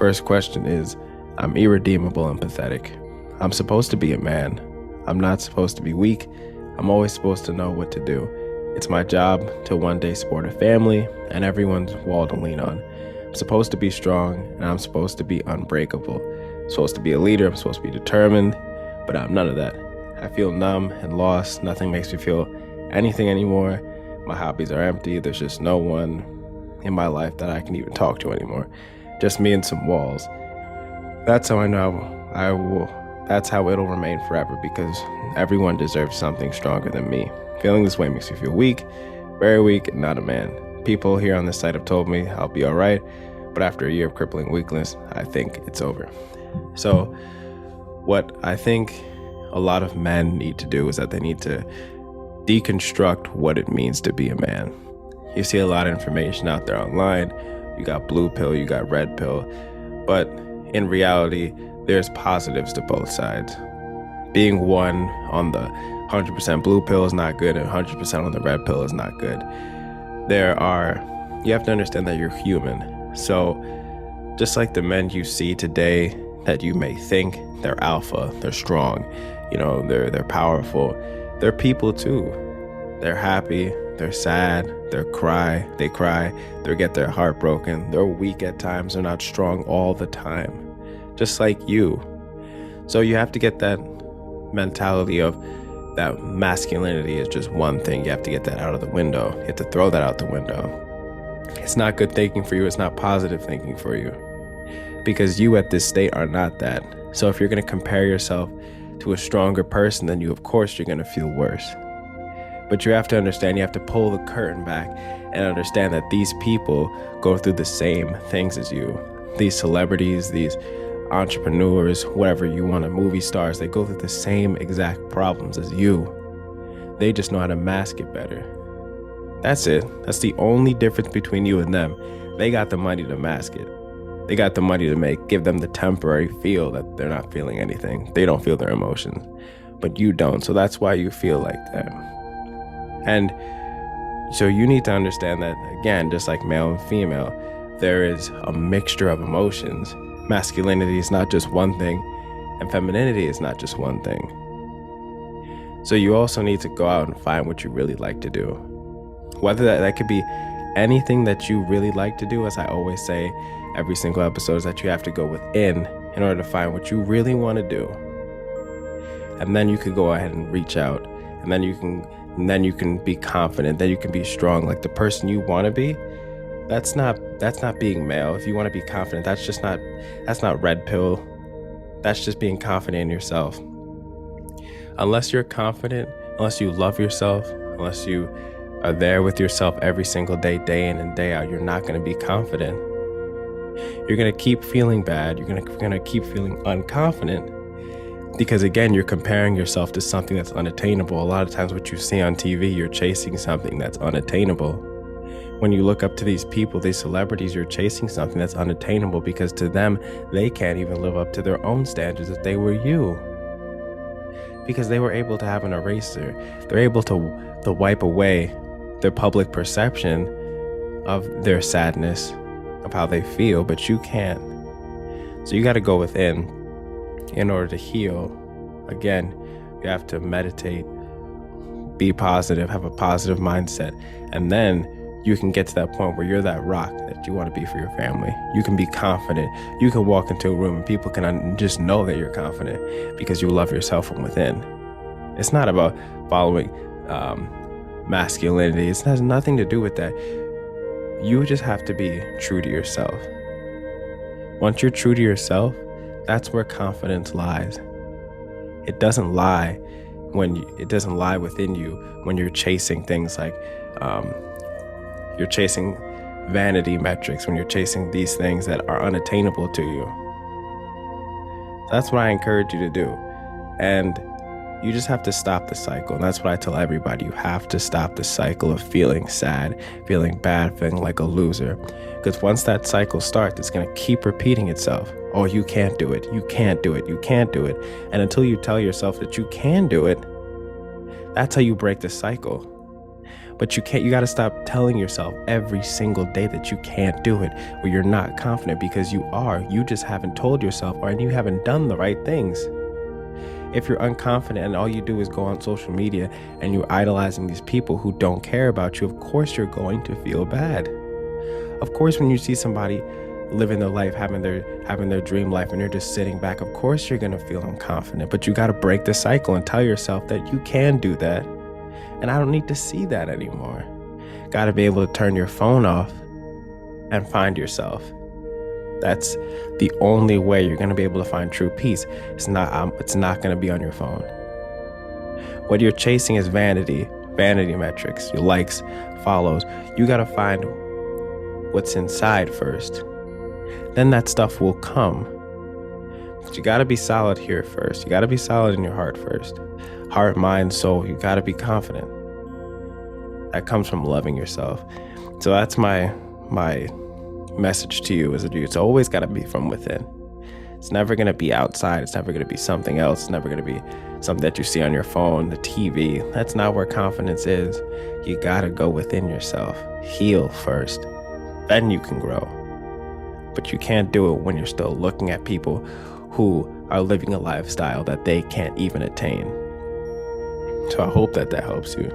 First question is, I'm irredeemable and pathetic. I'm supposed to be a man. I'm not supposed to be weak. I'm always supposed to know what to do. It's my job to one day support a family and everyone's wall to lean on. I'm supposed to be strong and I'm supposed to be unbreakable. I'm supposed to be a leader. I'm supposed to be determined, but I'm none of that. I feel numb and lost. Nothing makes me feel anything anymore. My hobbies are empty. There's just no one in my life that I can even talk to anymore. Just me and some walls. That's how I know that's how it'll remain forever, because everyone deserves something stronger than me. Feeling this way makes me feel weak, very weak, and not a man. People here on this site have told me I'll be all right, but after a year of crippling weakness, I think it's over. So what I think a lot of men need to do is that they need to deconstruct what it means to be a man. You see a lot of information out there online. You got blue pill, you got red pill, but in reality, there's positives to both sides. Being one on the 100% blue pill is not good, and 100% on the red pill is not good. You have to understand that you're human. So just like the men you see today that you may think they're alpha, they're strong, they're powerful, they're people too. They're happy, they're sad, they cry, they get their heart broken, they're weak at times, they're not strong all the time. Just like you. So you have to get that mentality of that masculinity is just one thing. You have to get that out of the window. You have to throw that out the window. It's not good thinking for you. It's not positive thinking for you. Because you at this state are not that. So if you're going to compare yourself to a stronger person than you, of course you're going to feel worse. But you have to understand, you have to pull the curtain back and understand that these people go through the same things as you. These celebrities, these entrepreneurs, whatever you want, movie stars, they go through the same exact problems as you. They just know how to mask it better. That's it. That's the only difference between you and them. They got the money to mask it. They got the money to give them the temporary feel that they're not feeling anything. They don't feel their emotions, but you don't. So that's why you feel like that. And so you need to understand that, again, just like male and female, there is a mixture of emotions. Masculinity is not just one thing, and femininity is not just one thing. So you also need to go out and find what you really like to do. Whether that could be anything that you really like to do, as I always say every single episode, is that you have to go within in order to find what you really want to do. And then you could go ahead and reach out, and then you can be confident, then you can be strong, like the person you want to be. That's not being male. If you want to be confident, that's not red pill. That's just being confident in yourself. Unless you're confident, unless you love yourself, unless you are there with yourself every single day, day in and day out, you're not going to be confident. You're going to keep feeling bad. You're going to keep feeling unconfident because, again, you're comparing yourself to something that's unattainable. A lot of times what you see on TV, you're chasing something that's unattainable. When you look up to these people, these celebrities, you're chasing something that's unattainable because to them, they can't even live up to their own standards if they were you. Because they were able to have an eraser. They're able to wipe away their public perception of their sadness, of how they feel, but you can't. So you got to go within in order to heal. Again, you have to meditate, be positive, have a positive mindset, and then you can get to that point where you're that rock that you want to be for your family. You can be confident. You can walk into a room and people can just know that you're confident because you love yourself from within. It's not about following masculinity. It has nothing to do with that. You just have to be true to yourself. Once you're true to yourself, that's where confidence lies. It doesn't lie within you when you're chasing things like you're chasing vanity metrics, when you're chasing these things that are unattainable to you. That's what I encourage you to do. And you just have to stop the cycle. And that's what I tell everybody. You have to stop the cycle of feeling sad, feeling bad, feeling like a loser. Because once that cycle starts, it's going to keep repeating itself. Oh, you can't do it. You can't do it. You can't do it. And until you tell yourself that you can do it, that's how you break the cycle. But you got to stop telling yourself every single day that you can't do it, or you're not confident, because you are. You just haven't told yourself, or you haven't done the right things. If you're unconfident and all you do is go on social media and you're idolizing these people who don't care about you, of course you're going to feel bad. Of course, when you see somebody living their life, having their dream life, and you're just sitting back, of course you're going to feel unconfident. But you got to break the cycle and tell yourself that you can do that. And I don't need to see that anymore. Got to be able to turn your phone off and find yourself. That's the only way you're going to be able to find true peace. It's not going to be on your phone. What you're chasing is vanity metrics, your likes, follows. You got to find what's inside first. Then that stuff will come. But you got to be solid here first. You got to be solid in your heart first. Heart, mind, soul. You got to be confident. That comes from loving yourself. So that's my message to you as a dude. It's always got to be from within. It's never going to be outside. It's never going to be something else. It's never going to be something that you see on your phone, the TV. That's not where confidence is. You got to go within yourself. Heal first. Then you can grow. But you can't do it when you're still looking at people who are living a lifestyle that they can't even attain. So I hope that helps you.